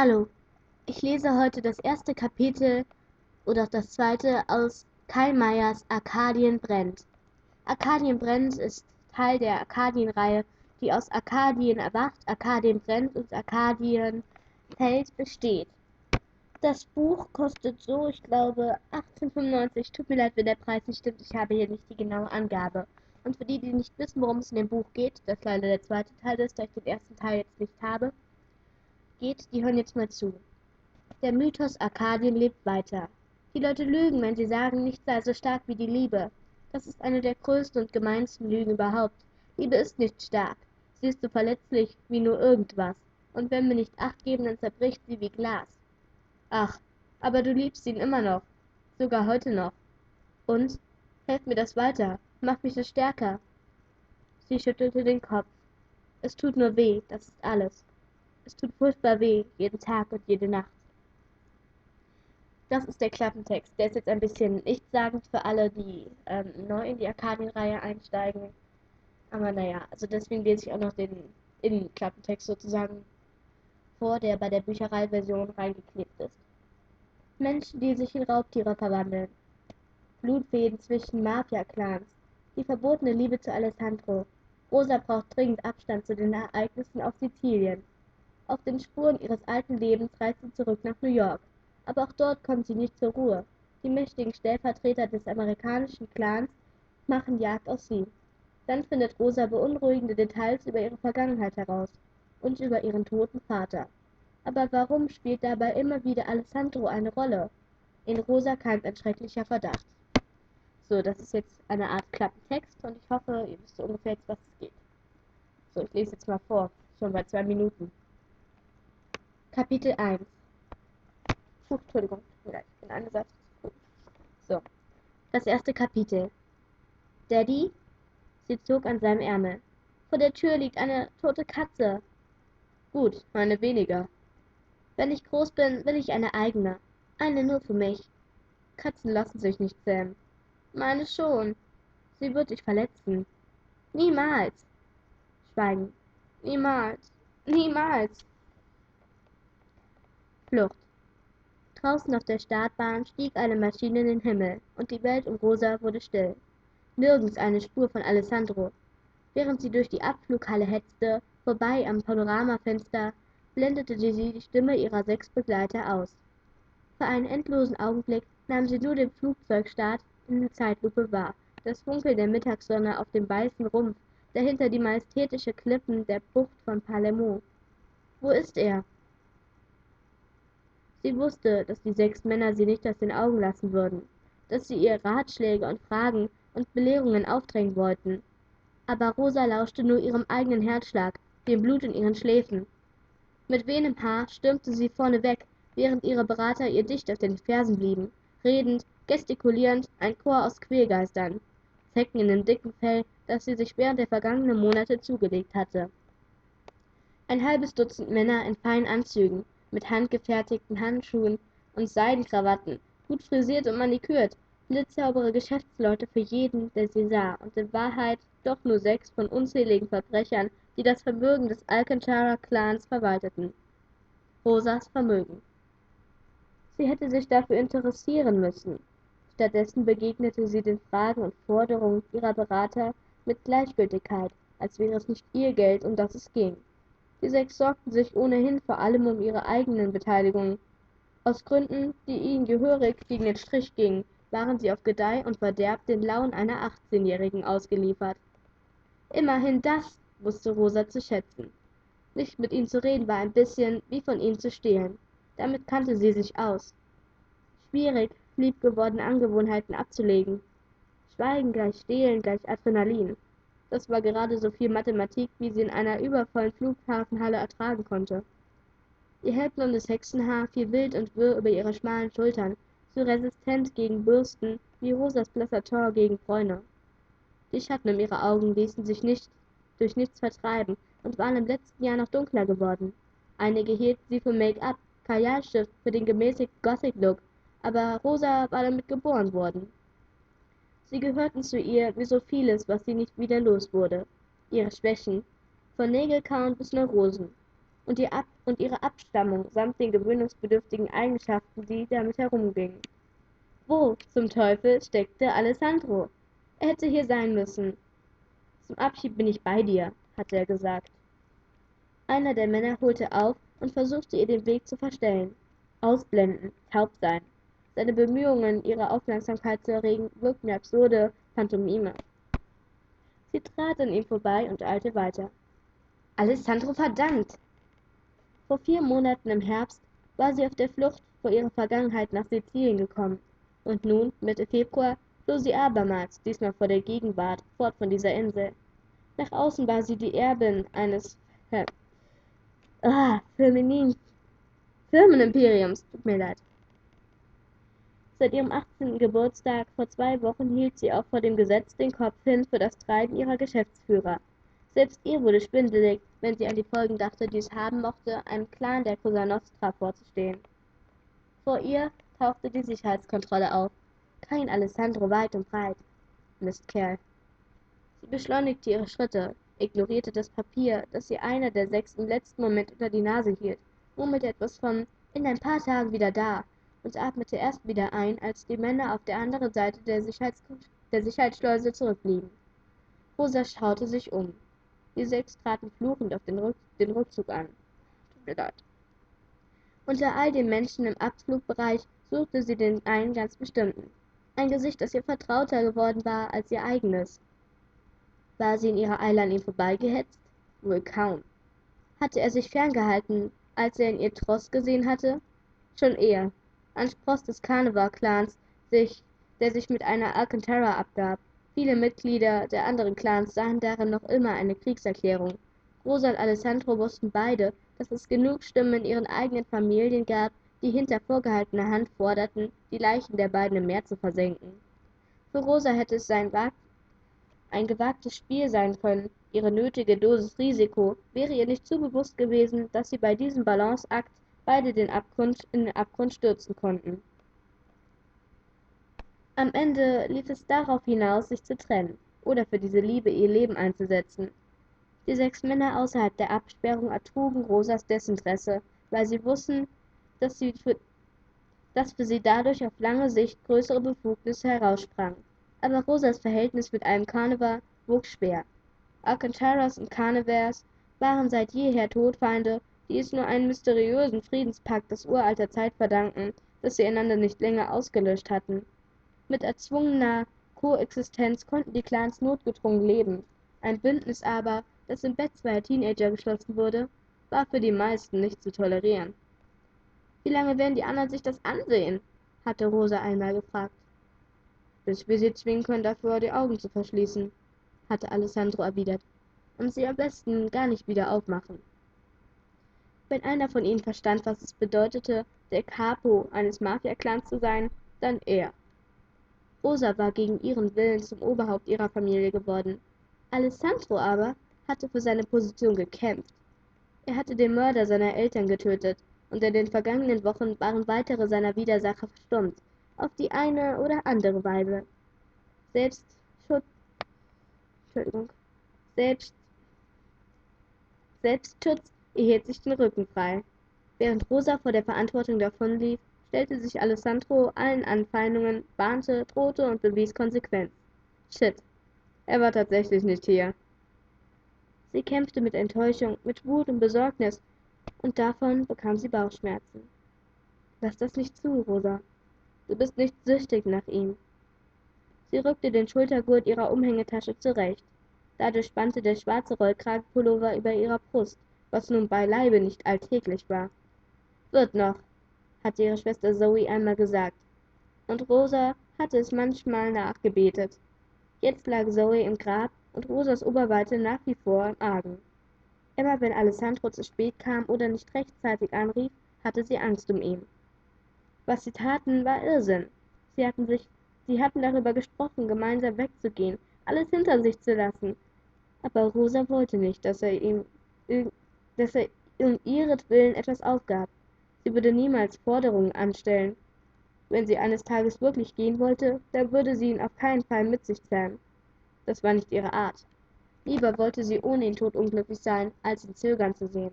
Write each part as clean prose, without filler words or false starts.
Hallo, ich lese heute das erste Kapitel oder auch das zweite aus Karl Mayers Arkadien brennt. Arkadien brennt ist Teil der Arkadien-Reihe, die aus Arkadien erwacht, Arkadien brennt und Arkadien fällt besteht. Das Buch kostet so, ich glaube, 18,95. Tut mir leid, wenn der Preis nicht stimmt, ich habe hier nicht die genaue Angabe. Und für die, die nicht wissen, worum es in dem Buch geht, das leider der zweite Teil ist, da ich den ersten Teil jetzt nicht habe, die hören jetzt mal zu. Der Mythos Arkadien lebt weiter. Die Leute lügen, wenn sie sagen, nichts sei so stark wie die Liebe. Das ist eine der größten und gemeinsten Lügen überhaupt. Liebe ist nicht stark. Sie ist so verletzlich wie nur irgendwas. Und wenn wir nicht Acht geben, dann zerbricht sie wie Glas. Ach, aber du liebst ihn immer noch. Sogar heute noch. Und? Helft mir das weiter. Macht mich das stärker. Sie schüttelte den Kopf. Es tut nur weh, das ist alles. Es tut furchtbar weh, jeden Tag und jede Nacht. Das ist der Klappentext. Der ist jetzt ein bisschen nichtssagend für alle, die neu in die Arkadien-Reihe einsteigen. Aber naja, also deswegen lese ich auch noch den Innenklappentext sozusagen vor, der bei der Büchereiversion reingeklebt ist. Menschen, die sich in Raubtiere verwandeln. Blutfäden zwischen Mafia-Clans. Die verbotene Liebe zu Alessandro. Rosa braucht dringend Abstand zu den Ereignissen auf Sizilien. Auf den Spuren ihres alten Lebens reist sie zurück nach New York. Aber auch dort kommt sie nicht zur Ruhe. Die mächtigen Stellvertreter des amerikanischen Clans machen Jagd auf sie. Dann findet Rosa beunruhigende Details über ihre Vergangenheit heraus und über ihren toten Vater. Aber warum spielt dabei immer wieder Alessandro eine Rolle? In Rosa keimt ein schrecklicher Verdacht. So, das ist jetzt eine Art Klappentext und ich hoffe, ihr wisst so ungefähr jetzt, was es geht. So, ich lese jetzt mal vor, schon bei 2 Minuten. Kapitel 1. Entschuldigung, ich bin eine Seite zu früh. So, das erste Kapitel. Daddy? Sie zog an seinem Ärmel. Vor der Tür liegt eine tote Katze. Gut, eine weniger. Wenn ich groß bin, will ich eine eigene. Eine nur für mich. Katzen lassen sich nicht zähmen. Meine schon. Sie wird dich verletzen. Niemals. Schweigen. Niemals. Niemals. Flucht. Draußen auf der Startbahn stieg eine Maschine in den Himmel, und die Welt um Rosa wurde still. Nirgends eine Spur von Alessandro. Während sie durch die Abflughalle hetzte, vorbei am Panoramafenster, blendete sie die Stimme ihrer 6 Begleiter aus. Für einen endlosen Augenblick nahm sie nur den Flugzeugstart in der Zeitlupe wahr, das Funkeln der Mittagssonne auf dem weißen Rumpf, dahinter die majestätische Klippen der Bucht von Palermo. Wo ist er? Sie wusste, dass die 6 Männer sie nicht aus den Augen lassen würden, dass sie ihr Ratschläge und Fragen und Belehrungen aufdrängen wollten. Aber Rosa lauschte nur ihrem eigenen Herzschlag, dem Blut in ihren Schläfen. Mit wehendem Haar stürmte sie vorneweg, während ihre Berater ihr dicht auf den Fersen blieben, redend, gestikulierend, ein Chor aus Quälgeistern, Zecken in dem dicken Fell, das sie sich während der vergangenen Monate zugelegt hatte. Ein halbes Dutzend Männer in feinen Anzügen, mit handgefertigten Handschuhen und Seidenkrawatten, gut frisiert und manikürt, blitzsaubere Geschäftsleute für jeden, der sie sah, und in Wahrheit doch nur 6 von unzähligen Verbrechern, die das Vermögen des Alcantara-Clans verwalteten. Rosas Vermögen. Sie hätte sich dafür interessieren müssen. Stattdessen begegnete sie den Fragen und Forderungen ihrer Berater mit Gleichgültigkeit, als wäre es nicht ihr Geld, um das es ging. Die 6 sorgten sich ohnehin vor allem um ihre eigenen Beteiligungen. Aus Gründen, die ihnen gehörig gegen den Strich gingen, waren sie auf Gedeih und Verderb den Launen einer 18-Jährigen ausgeliefert. Immerhin das wusste Rosa zu schätzen. Nicht mit ihnen zu reden war ein bisschen wie von ihnen zu stehlen. Damit kannte sie sich aus. Schwierig, liebgewordene Angewohnheiten abzulegen. Schweigen gleich Stehlen gleich Adrenalin. Das war gerade so viel Mathematik, wie sie in einer übervollen Flughafenhalle ertragen konnte. Ihr hellblondes Hexenhaar fiel wild und wirr über ihre schmalen Schultern, so resistent gegen Bürsten wie Rosas blasser Teint gegen Bräune. Die Schatten um ihre Augen ließen sich nicht durch nichts vertreiben und waren im letzten Jahr noch dunkler geworden. Einige hielten sie für Make-up, Kajalstift für den gemäßigten Gothic-Look, aber Rosa war damit geboren worden. Sie gehörten zu ihr wie so vieles, was sie nicht wieder los wurde. Ihre Schwächen, von Nägelkauen bis Neurosen. und ihre Abstammung samt den gewöhnungsbedürftigen Eigenschaften, die damit herumgingen. Wo zum Teufel steckte Alessandro? Er hätte hier sein müssen. Zum Abschied bin ich bei dir, hatte er gesagt. Einer der Männer holte auf und versuchte ihr den Weg zu verstellen. Ausblenden, taub sein. Seine Bemühungen, ihre Aufmerksamkeit zu erregen, wirkten wie absurde Pantomime. Sie trat an ihm vorbei und eilte weiter. Alessandro, verdammt! Vor 4 Monaten im Herbst war sie auf der Flucht vor ihrer Vergangenheit nach Sizilien gekommen. Und nun, Mitte Februar, floh sie abermals, diesmal vor der Gegenwart, fort von dieser Insel. Nach außen war sie die Erbin eines Firmenimperiums, tut mir leid. Seit ihrem 18. Geburtstag vor 2 Wochen hielt sie auch vor dem Gesetz den Kopf hin für das Treiben ihrer Geschäftsführer. Selbst ihr wurde schwindelig, wenn sie an die Folgen dachte, die es haben mochte, einem Clan der Cosa Nostra vorzustehen. Vor ihr tauchte die Sicherheitskontrolle auf. Kein Alessandro weit und breit. Mistkerl. Sie beschleunigte ihre Schritte, ignorierte das Papier, das ihr einer der 6 im letzten Moment unter die Nase hielt, murmelte etwas von »in ein paar Tagen wieder da« und atmete erst wieder ein, als die Männer auf der anderen Seite der Sicherheitsschleuse zurückblieben. Rosa schaute sich um. Die 6 traten fluchend auf den Rückzug an. Tut mir leid. Unter all den Menschen im Abflugbereich suchte sie den einen ganz bestimmten. Ein Gesicht, das ihr vertrauter geworden war als ihr eigenes. War sie in ihrer Eile an ihm vorbeigehetzt? Wohl kaum. Hatte er sich ferngehalten, als er in ihr Tross gesehen hatte? Schon eher. Ein Spross des Carnival-Clans, der sich mit einer Alcantara abgab. Viele Mitglieder der anderen Clans sahen darin noch immer eine Kriegserklärung. Rosa und Alessandro wussten beide, dass es genug Stimmen in ihren eigenen Familien gab, die hinter vorgehaltener Hand forderten, die Leichen der beiden im Meer zu versenken. Für Rosa hätte es ein gewagtes Spiel sein können, ihre nötige Dosis Risiko, wäre ihr nicht zu bewusst gewesen, dass sie bei diesem Balanceakt beide in den Abgrund stürzen konnten. Am Ende lief es darauf hinaus, sich zu trennen oder für diese Liebe ihr Leben einzusetzen. Die 6 Männer außerhalb der Absperrung ertrugen Rosas Desinteresse, weil sie wussten, dass für sie dadurch auf lange Sicht größere Befugnisse heraussprangen. Aber Rosas Verhältnis mit einem Carnival wog schwer. Alcantaras und Carnivals waren seit jeher Todfeinde, die es nur einem mysteriösen Friedenspakt aus uralter Zeit verdankten, dass sie einander nicht länger ausgelöscht hatten. Mit erzwungener Koexistenz konnten die Clans notgedrungen leben. Ein Bündnis aber, das im Bett zweier Teenager geschlossen wurde, war für die meisten nicht zu tolerieren. »Wie lange werden die anderen sich das ansehen?« hatte Rosa einmal gefragt. »Bis wir sie zwingen können, dafür die Augen zu verschließen«, hatte Alessandro erwidert, »und sie am besten gar nicht wieder aufmachen.« Wenn einer von ihnen verstand, was es bedeutete, der Capo eines Mafia-Clans zu sein, dann er. Rosa war gegen ihren Willen zum Oberhaupt ihrer Familie geworden. Alessandro aber hatte für seine Position gekämpft. Er hatte den Mörder seiner Eltern getötet, und in den vergangenen Wochen waren weitere seiner Widersacher verstummt, auf die eine oder andere Weise. Selbstschutz erhielt sich den Rücken frei. Während Rosa vor der Verantwortung davonlief, stellte sich Alessandro allen Anfeindungen, warnte, drohte und bewies Konsequenz. Shit, er war tatsächlich nicht hier. Sie kämpfte mit Enttäuschung, mit Wut und Besorgnis, und davon bekam sie Bauchschmerzen. Lass das nicht zu, Rosa. Du bist nicht süchtig nach ihm. Sie rückte den Schultergurt ihrer Umhängetasche zurecht. Dadurch spannte der schwarze Rollkragenpullover über ihrer Brust, was nun beileibe nicht alltäglich war. »Wird noch«, hatte ihre Schwester Zoe einmal gesagt, und Rosa hatte es manchmal nachgebetet. Jetzt lag Zoe im Grab und Rosas Oberweite nach wie vor im Argen. Immer wenn Alessandro zu spät kam oder nicht rechtzeitig anrief, hatte sie Angst um ihn. Was sie taten, war Irrsinn. Sie hatten darüber gesprochen, gemeinsam wegzugehen, alles hinter sich zu lassen. Aber Rosa wollte nicht, dass er um ihretwillen etwas aufgab. Sie würde niemals Forderungen anstellen. Wenn sie eines Tages wirklich gehen wollte, dann würde sie ihn auf keinen Fall mit sich zerren. Das war nicht ihre Art. Lieber wollte sie ohne ihn todunglücklich sein, als ihn zögern zu sehen.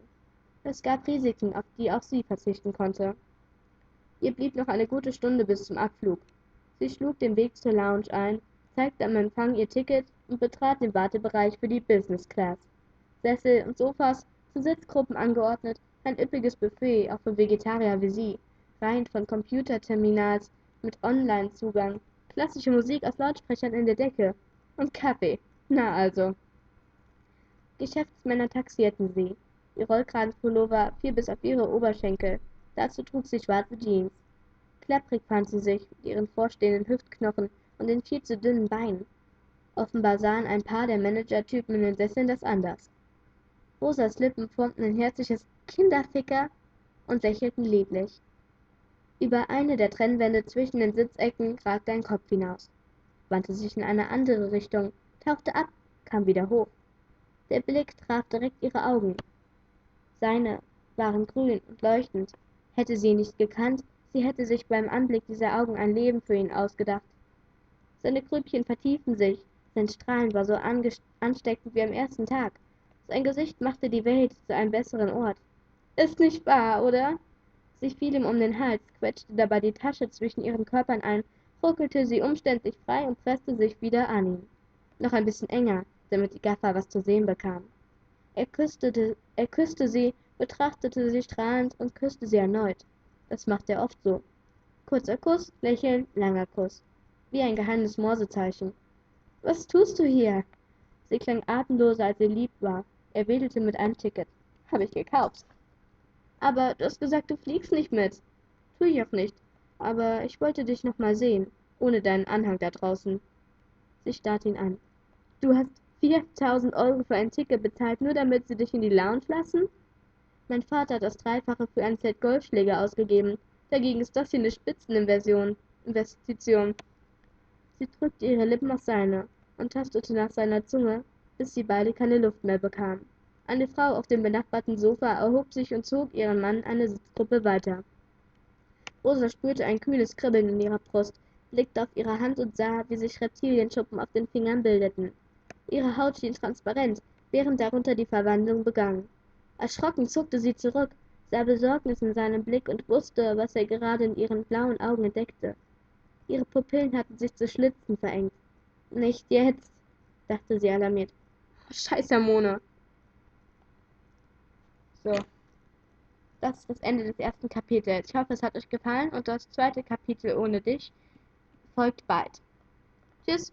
Es gab Risiken, auf die auch sie verzichten konnte. Ihr blieb noch eine gute Stunde bis zum Abflug. Sie schlug den Weg zur Lounge ein, zeigte am Empfang ihr Ticket und betrat den Wartebereich für die Business Class. Sessel und Sofas, zu Sitzgruppen angeordnet, ein üppiges Buffet, auch für Vegetarier wie sie, Reihen von Computerterminals mit Online-Zugang, klassische Musik aus Lautsprechern in der Decke und Kaffee. Na also. Geschäftsmänner taxierten sie. Ihr Rollkragenpullover fiel bis auf ihre Oberschenkel. Dazu trug sie schwarze Jeans. Klapprig fand sie sich mit ihren vorstehenden Hüftknochen und den viel zu dünnen Beinen. Offenbar sahen ein paar der Managertypen in den Sesseln das anders. Rosas Lippen formten ein herzliches Kinderficker und lächelten lieblich. Über eine der Trennwände zwischen den Sitzecken ragte ein Kopf hinaus, wandte sich in eine andere Richtung, tauchte ab, kam wieder hoch. Der Blick traf direkt ihre Augen. Seine waren grün und leuchtend. Hätte sie ihn nicht gekannt, sie hätte sich beim Anblick dieser Augen ein Leben für ihn ausgedacht. Seine Grübchen vertieften sich, sein Strahlen war so ansteckend wie am ersten Tag. Sein Gesicht machte die Welt zu einem besseren Ort. Ist nicht wahr, oder? Sie fiel ihm um den Hals, quetschte dabei die Tasche zwischen ihren Körpern ein, ruckelte sie umständlich frei und presste sich wieder an ihn. Noch ein bisschen enger, damit die Gaffer was zu sehen bekam. Er küsste sie, betrachtete sie strahlend und küsste sie erneut. Das macht er oft so. Kurzer Kuss, Lächeln, langer Kuss. Wie ein geheimes Morsezeichen. Was tust du hier? Sie klang atemloser, als ihr lieb war. Er wedelte mit einem Ticket. Habe ich gekauft. Aber du hast gesagt, du fliegst nicht mit. Tu ich auch nicht. Aber ich wollte dich noch mal sehen, ohne deinen Anhang da draußen. Sie starrte ihn an. Du hast 4.000 € für ein Ticket bezahlt, nur damit sie dich in die Lounge lassen? Mein Vater hat das Dreifache für ein Set Golfschläger ausgegeben. Dagegen ist das hier eine Spitzeninvestition. Sie drückte ihre Lippen auf seine und tastete nach seiner Zunge, bis sie beide keine Luft mehr bekamen. Eine Frau auf dem benachbarten Sofa erhob sich und zog ihren Mann eine Sitzgruppe weiter. Rosa spürte ein kühles Kribbeln in ihrer Brust, blickte auf ihre Hand und sah, wie sich Reptilienschuppen auf den Fingern bildeten. Ihre Haut schien transparent, während darunter die Verwandlung begann. Erschrocken zuckte sie zurück, sah Besorgnis in seinem Blick und wusste, was er gerade in ihren blauen Augen entdeckte. Ihre Pupillen hatten sich zu Schlitzen verengt. Nicht jetzt, dachte sie alarmiert. Scheißhormone. So, das ist das Ende des ersten Kapitels. Ich hoffe, es hat euch gefallen und das zweite Kapitel ohne dich folgt bald. Tschüss.